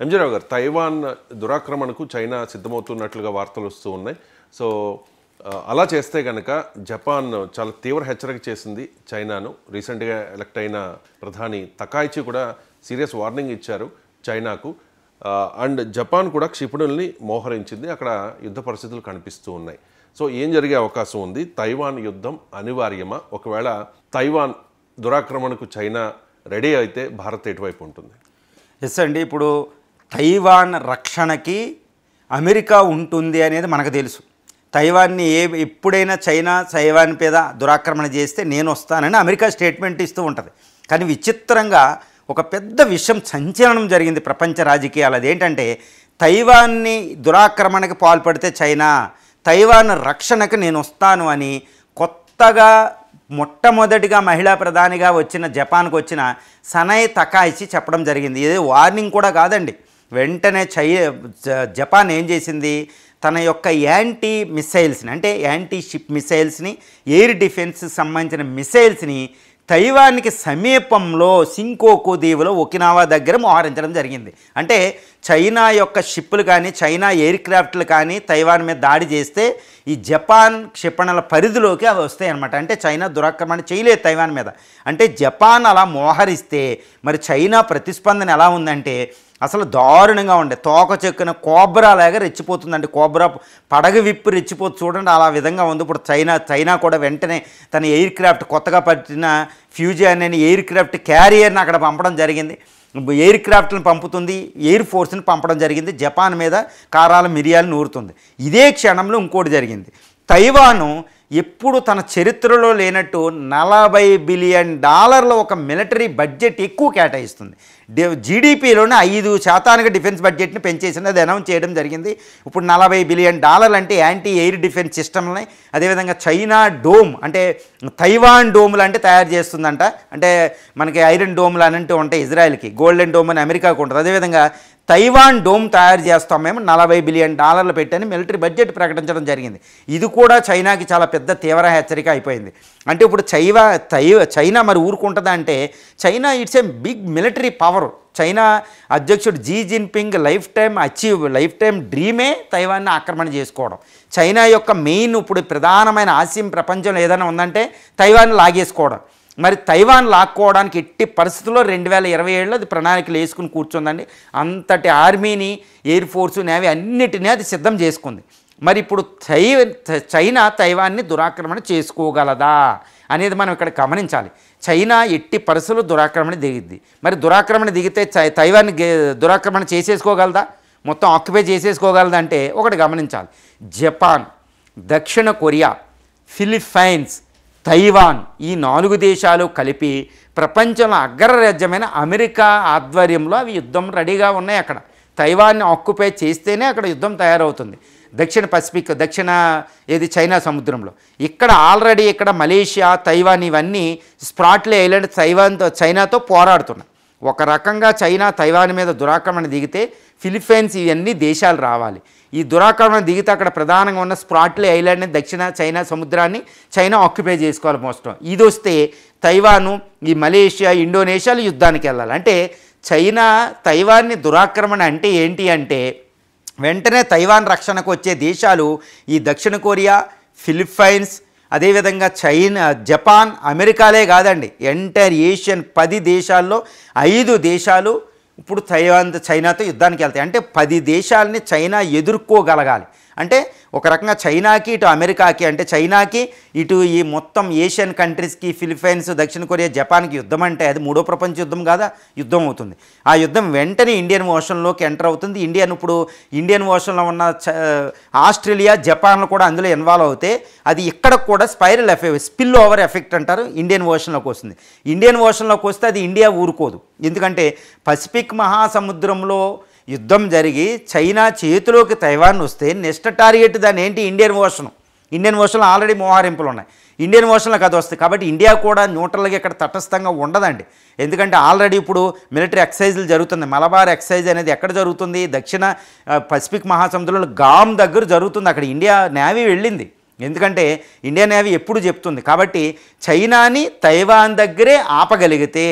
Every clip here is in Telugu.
ఎంజీ రావు గారు, తైవాన్ దురాక్రమణకు చైనా సిద్ధమవుతున్నట్లుగా వార్తలు వస్తూ ఉన్నాయి. సో అలా చేస్తే కనుక జపాన్ చాలా తీవ్ర హెచ్చరిక చేసింది చైనాను. రీసెంట్గా ఎలక్ట్ అయిన ప్రధాని తకాయిచి కూడా సీరియస్ వార్నింగ్ ఇచ్చారు చైనాకు. అండ్ జపాన్ కూడా క్షిపణుల్ని మోహరించింది. అక్కడ యుద్ధ పరిస్థితులు కనిపిస్తూ ఉన్నాయి. సో ఏం జరిగే అవకాశం ఉంది? తైవాన్ యుద్ధం అనివార్యమా? ఒకవేళ తైవాన్ దురాక్రమణకు చైనా రెడీ అయితే భారత్ ఎటువైపు ఉంటుంది? ఎస్ అండి, ఇప్పుడు తైవాన్ రక్షణకి అమెరికా ఉంటుంది అనేది మనకు తెలుసు. తైవాన్ని ఎప్పుడైనా చైనా తైవాన్ మీద దురాక్రమణ చేస్తే నేను వస్తానని అమెరికా స్టేట్మెంట్ ఇస్తూ ఉంటుంది. కానీ విచిత్రంగా ఒక పెద్ద విషయం సంచలనం జరిగింది ప్రపంచ రాజకీయాలు. అదేంటంటే తైవాన్ని దురాక్రమణకి పాల్పడితే చైనా తైవాన్ రక్షణకు నేను వస్తాను అని కొత్తగా మొట్టమొదటిగా మహిళా ప్రధానిగా వచ్చిన జపాన్కు వచ్చిన సనై తకాయిచి చెప్పడం జరిగింది. ఇది వార్నింగ్ కూడా కాదండి. వెంటనే జపాన్ ఏం చేసింది, తన యొక్క యాంటీ మిసైల్స్ని అంటే యాంటీ షిప్ మిసైల్స్ని, ఎయిర్ డిఫెన్స్ సంబంధించిన మిసైల్స్ని తైవాన్కి సమీపంలో సింకోకు దీవులో ఒకినావా దగ్గర మోహరించడం జరిగింది. అంటే చైనా యొక్క షిప్పులు కానీ చైనా ఎయిర్ క్రాఫ్ట్లు కానీ తైవాన్ మీద దాడి చేస్తే ఈ జపాన్ క్షిపణుల పరిధిలోకి అవి వస్తాయి అన్నమాట. అంటే చైనా దురాక్రమణ చేయలేదు తైవాన్ మీద. అంటే జపాన్ అలా మోహరిస్తే మరి చైనా ప్రతిస్పందన ఎలా ఉందంటే అసలు దారుణంగా ఉండే, తోక చెక్కున కోబ్రా లాగా రెచ్చిపోతుందండి. కోబ్రా పడగ విప్పి రెచ్చిపోతుంది చూడండి, అలా విధంగా ఉంది. ఇప్పుడు చైనా కూడా వెంటనే తన ఎయిర్ క్రాఫ్ట్ కొత్తగా పట్టిన ఫ్యూజియన్ అనే ఎయిర్ క్రాఫ్ట్ క్యారియర్ని అక్కడ పంపడం జరిగింది. ఎయిర్ క్రాఫ్ట్లను పంపుతుంది, ఎయిర్ ఫోర్స్ని పంపడం జరిగింది. జపాన్ మీద కారాల మిరియాలు నూరుతుంది. ఇదే క్షణంలో ఇంకోటి జరిగింది. తైవాను ఎప్పుడు తన చరిత్రలో లేనట్టు $40 బిలియన్ ఒక మిలిటరీ బడ్జెట్ ఎక్కువ కేటాయిస్తుంది. జీడిపిలోనే 5% డిఫెన్స్ బడ్జెట్ని పెంచేసింది. అది అనౌన్స్ చేయడం జరిగింది. ఇప్పుడు $40 బిలియన్ అంటే యాంటీ ఎయిర్ డిఫెన్స్ సిస్టమ్ని, అదేవిధంగా చైనా డోమ్ అంటే తైవాన్ డోములు అంటే తయారు చేస్తుందంట. అంటే మనకి ఐరన్ డోములు అనంటూ ఉంటాయి ఇజ్రాయెల్కి, గోల్డెన్ డోమ్ అని అమెరికాకు ఉంటుంది. అదేవిధంగా తైవాన్ డోమ్ తయారు చేస్తాం మేము, $40 బిలియన్ పెట్టని మిలిటరీ బడ్జెట్ ప్రకటించడం జరిగింది. ఇది కూడా చైనాకి చాలా పెద్ద తీవ్ర హెచ్చరిక అయిపోయింది. అంటే ఇప్పుడు చైనా మరి ఊరుకుంటుందా అంటే China it's a big military power. China అధ్యక్షుడు జీ జిన్పింగ్ లైఫ్ టైం డ్రీమే తైవాన్ని ఆక్రమణ చేసుకోవడం. చైనా యొక్క మెయిన్ ఇప్పుడు ప్రధానమైన ఆసియా ప్రపంచంలో ఏదైనా ఉందంటే తైవాన్ని లాగేసుకోవడం. మరి తైవాన్ లాక్కోవడానికి ఎట్టి పరిస్థితుల్లో 2027లో అది ప్రణాళికలు వేసుకుని కూర్చుందండి. అంతటి ఆర్మీని, ఎయిర్ ఫోర్సు, నేవీ అన్నిటినీ అది సిద్ధం చేసుకుంది. మరి ఇప్పుడు చైనా తైవాన్ని దురాక్రమణ చేసుకోగలదా అనేది మనం ఇక్కడ గమనించాలి. చైనా ఎట్టి పరిస్థితుల్లో దురాక్రమణ దిగిద్ది. మరి దురాక్రమణ దిగితే తైవాన్ని దురాక్రమణ చేసేసుకోగలదా, మొత్తం ఆక్యుపై చేసేసుకోగలదా అంటే ఒకటి గమనించాలి. జపాన్, దక్షిణ కొరియా, ఫిలిప్పైన్స్, తైవాన్ ఈ 4 దేశాలు కలిపి ప్రపంచంలో అగ్రరాజ్యమైన అమెరికా ఆధ్వర్యంలో అవి యుద్ధం రెడీగా ఉన్నాయి. అక్కడ తైవాన్ని ఆక్యుపై చేస్తేనే అక్కడ యుద్ధం తయారవుతుంది. దక్షిణ చైనా సముద్రంలో ఇక్కడ ఆల్రెడీ ఇక్కడ మలేషియా, తైవాన్ ఇవన్నీ స్ప్రాట్లీ ఐలాండ్ చైనాతో పోరాడుతున్నాయి. ఒక రకంగా చైనా తైవాన్ మీద దురాక్రమణ దిగితే ఫిలిప్పైన్స్ ఇవన్నీ దేశాలు రావాలి. ఈ దురాక్రమణ దిగితే అక్కడ ప్రధానంగా ఉన్న స్ప్రాట్లీ ఐలాండ్ని, దక్షిణ చైనా సముద్రాన్ని చైనా ఆక్యుపై చేసుకోవాలి మోస్టం. ఇది వస్తే తైవాను, ఈ మలేషియా, ఇండోనేషియాలు యుద్ధానికి వెళ్ళాలి. అంటే చైనా తైవాన్ని దురాక్రమణ అంటే ఏంటి అంటే వెంటనే తైవాన్ రక్షణకు వచ్చే దేశాలు ఈ దక్షిణ కొరియా, ఫిలిప్పైన్స్, అదేవిధంగా జపాన్, అమెరికాలే కాదండి, ఎంటైర్ ఏషియన్ 10 దేశాల్లో 5 దేశాలు ఇప్పుడు చైనాతో యుద్ధానికి వెళ్తాయి. అంటే 10 దేశాలని చైనా ఎదుర్కోగలగాలి. అంటే ఒక రకంగా చైనాకి ఇటు అమెరికాకి, అంటే చైనాకి ఇటు ఈ మొత్తం ఏషియన్ కంట్రీస్కి, ఫిలిప్పైన్స్, దక్షిణ కొరియా, జపాన్కి యుద్ధం అంటే అది 3వ ప్రపంచ యుద్ధం కాదా, యుద్ధం అవుతుంది. ఆ యుద్ధం వెంటనే ఇండియన్ ఓషన్లోకి ఎంటర్ అవుతుంది. ఇండియన్ ఓషన్లో ఉన్న ఆస్ట్రేలియా, జపాన్లు కూడా అందులో ఇన్వాల్వ్ అవుతే అది ఇక్కడ కూడా స్పిల్ ఓవర్ ఎఫెక్ట్ అంటారు, ఇండియన్ ఓషన్లోకి వస్తుంది. ఇండియన్ ఓషన్లోకి వస్తే అది ఇండియా ఊరుకోదు. ఎందుకంటే పసిఫిక్ మహాసముద్రంలో యుద్ధం జరిగి చైనా చేతిలోకి తైవాన్ వస్తే నెక్స్ట్ టార్గెట్ దాని ఏంటి, ఇండియన్ ఓషన్లో ఆల్రెడీ మోహరింపులు ఉన్నాయి. ఇండియన్ ఓషన్లోకి అది వస్తాయి. కాబట్టి ఇండియా కూడా న్యూట్రల్గా ఇక్కడ తటస్థంగా ఉండదండి. ఎందుకంటే ఆల్రెడీ ఇప్పుడు మిలిటరీ ఎక్సర్సైజులు జరుగుతుంది. మలబార్ ఎక్సర్సైజ్ అనేది ఎక్కడ జరుగుతుంది, దక్షిణ పసిఫిక్ మహాసముద్రంలో గామ్ దగ్గర జరుగుతుంది. అక్కడ ఇండియా నేవీ వెళ్ళింది. ఎందుకంటే ఇండియన్ నేవీ ఎప్పుడు చెప్తుంది. కాబట్టి చైనాని తైవాన్ దగ్గరే ఆపగలిగితే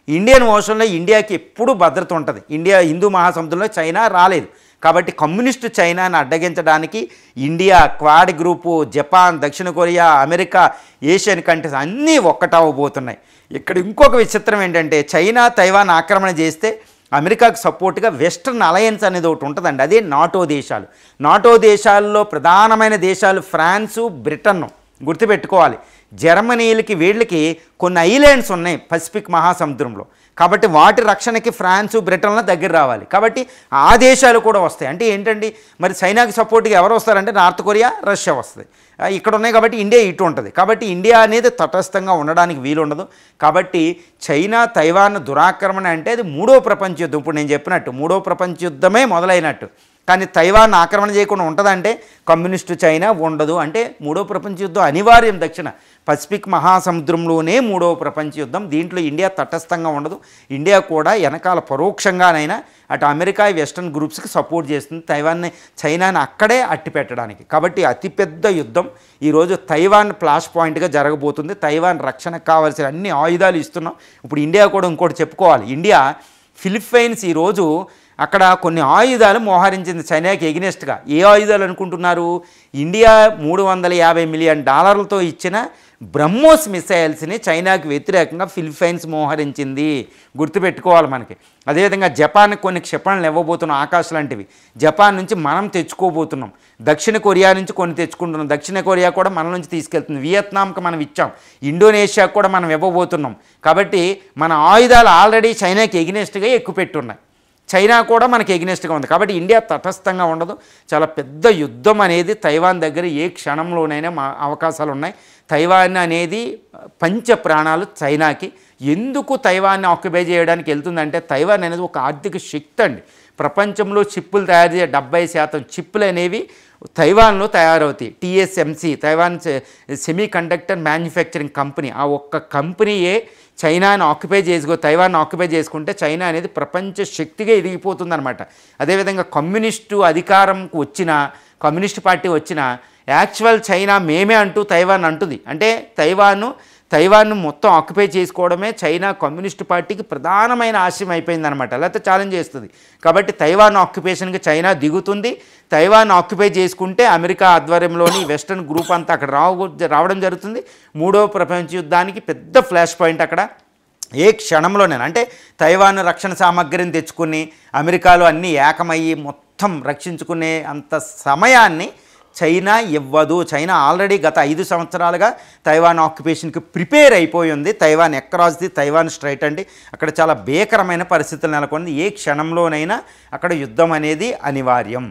ఇండియన్ ఓషన్లో ఇండియాకి ఎప్పుడూ భద్రత ఉంటుంది. ఇండియా హిందూ మహాసముద్రంలో చైనా రాలేదు. కాబట్టి కమ్యూనిస్టు చైనాను అడ్డగించడానికి ఇండియా, క్వాడ్ గ్రూపు, జపాన్, దక్షిణ కొరియా, అమెరికా, ఏషియన్ కంట్రీస్ అన్నీ ఒక్కటవబోతున్నాయి. ఇక్కడ ఇంకొక విచిత్రం ఏంటంటే చైనా తైవాన్ ఆక్రమణ చేస్తే అమెరికాకు సపోర్ట్గా వెస్టర్న్ అలయన్స్ అనేది ఒకటి ఉంటుందండి. అదే నాటో దేశాలు. నాటో దేశాల్లో ప్రధానమైన దేశాలు ఫ్రాన్సు, బ్రిటన్ గుర్తుపెట్టుకోవాలి. జర్మనీలకి వీళ్ళకి కొన్ని ఐలాండ్స్ ఉన్నాయి పసిఫిక్ మహాసముద్రంలో. కాబట్టి వాటి రక్షణకి ఫ్రాన్సు, బ్రిటన్ల దగ్గర రావాలి. కాబట్టి ఆ దేశాలు కూడా వస్తాయి. అంటే ఏంటండి మరి చైనాకి సపోర్ట్గా ఎవరు వస్తారంటే నార్త్ కొరియా, రష్యా వస్తుంది. ఇక్కడ ఉన్నాయి కాబట్టి ఇండియా ఇటు ఉంటుంది. కాబట్టి ఇండియా అనేది తటస్థంగా ఉండడానికి వీలుండదు. కాబట్టి చైనా తైవాన్ దురాక్రమణ అంటే అది మూడో ప్రపంచ యుద్ధం. ఇప్పుడు నేను చెప్పినట్టు మూడో ప్రపంచ యుద్ధమే మొదలైనట్టు. కానీ తైవాన్ ఆక్రమణ చేయకుండా ఉంటుందంటే కమ్యూనిస్టు చైనా ఉండదు. అంటే మూడో ప్రపంచ యుద్ధం అనివార్యం. దక్షిణ పసిఫిక్ మహాసముద్రంలోనే మూడవ ప్రపంచ యుద్ధం. దీంట్లో ఇండియా తటస్థంగా ఉండదు. ఇండియా కూడా వెనకాల పరోక్షంగానైనా అటు అమెరికా, వెస్టర్న్ గ్రూప్స్కి సపోర్ట్ చేస్తుంది తైవాన్ని, చైనాని అక్కడే అట్టి పెట్టడానికి. కాబట్టి అతిపెద్ద యుద్ధం ఈరోజు తైవాన్ ఫ్లాష్ పాయింట్గా జరగబోతుంది. తైవాన్ రక్షణకు కావాల్సిన అన్ని ఆయుధాలు ఇస్తున్నాం. ఇప్పుడు ఇండియా కూడా ఇంకోటి చెప్పుకోవాలి. ఇండియా ఫిలిప్పైన్స్ ఈరోజు అక్కడ కొన్ని ఆయుధాలు మోహరించింది చైనాకి ఎగినెస్ట్గా. ఏ ఆయుధాలు అనుకుంటున్నారు? ఇండియా $350 మిలియన్ ఇచ్చిన బ్రహ్మోస్ మిసైల్స్ని చైనాకి వ్యతిరేకంగా ఫిలిప్పైన్స్ మోహరించింది. గుర్తుపెట్టుకోవాలి మనకి. అదేవిధంగా జపాన్కి కొన్ని క్షిపణులు ఇవ్వబోతున్నాం, ఆకాశ్ లాంటివి. జపాన్ నుంచి మనం తెచ్చుకోబోతున్నాం. దక్షిణ కొరియా నుంచి కొన్ని తెచ్చుకుంటున్నాం. దక్షిణ కొరియా కూడా మన నుంచి తీసుకెళ్తుంది. వియత్నాంకి మనం ఇచ్చాం. ఇండోనేషియాకు కూడా మనం ఇవ్వబోతున్నాం. కాబట్టి మన ఆయుధాలు ఆల్రెడీ చైనాకి ఎగినెస్ట్గా ఎక్కుపెట్టున్నాయి. చైనా కూడా మనకి ఎగ్నెస్ట్గా ఉంది. కాబట్టి ఇండియా తటస్థంగా ఉండదు. చాలా పెద్ద యుద్ధం అనేది తైవాన్ దగ్గర ఏ క్షణంలోనైనా అవకాశాలు ఉన్నాయి. తైవాన్ అనేది పంచ ప్రాణాలు చైనాకి. ఎందుకు తైవాన్ని ఆక్యుపై చేయడానికి వెళ్తుందంటే తైవాన్ అనేది ఒక ఆర్థిక శక్తి అండి. ప్రపంచంలో చిప్పులు తయారు చేసే 70% చిప్పులు అనేవి తైవాన్లో తయారవుతాయి. TSMC Taiwan semi conductor manufacturing company. ఆ ఒక్క కంపెనీయే చైనాని తైవాన్ని ఆక్యుపై చేసుకుంటే చైనా అనేది ప్రపంచ శక్తిగా ఎదిగిపోతుందన్నమాట. అదేవిధంగా కమ్యూనిస్టు అధికారంకు వచ్చిన, కమ్యూనిస్ట్ పార్టీ వచ్చిన యాక్చువల్ చైనా మేమే అంటూ తైవాన్ అంటుంది. అంటే తైవాన్ను మొత్తం ఆక్యుపై చేసుకోవడమే చైనా కమ్యూనిస్ట్ పార్టీకి ప్రధానమైన ఆశయం అయిపోయిందనమాట. లేకపోతే ఛాలెంజ్ చేస్తుంది. కాబట్టి తైవాన్ ఆక్యుపేషన్కి చైనా దిగుతుంది. తైవాన్ ఆక్యుపై చేసుకుంటే అమెరికా ఆధ్వర్యంలోని వెస్టర్న్ గ్రూప్ అంతా అక్కడ రావడం జరుగుతుంది. మూడవ ప్రపంచ యుద్ధానికి పెద్ద ఫ్లాష్ పాయింట్ అక్కడ ఏ క్షణంలోనే. అంటే తైవాన్ రక్షణ సామగ్రిని తెచ్చుకుని అమెరికాలో అన్నీ ఏకమయ్యి మొత్తం రక్షించుకునే అంత సమయాన్ని చైనా ఇవ్వదు. చైనా ఆల్రెడీ గత 5 సంవత్సరాలుగా తైవాన్ ఆక్యుపేషన్కి ప్రిపేర్ అయిపోయి ఉంది. Taiwan across the Taiwan straight అండి. అక్కడ చాలా భీకరమైన పరిస్థితులు నెలకొంది. ఏ క్షణంలోనైనా అక్కడ యుద్ధం అనేది అనివార్యం.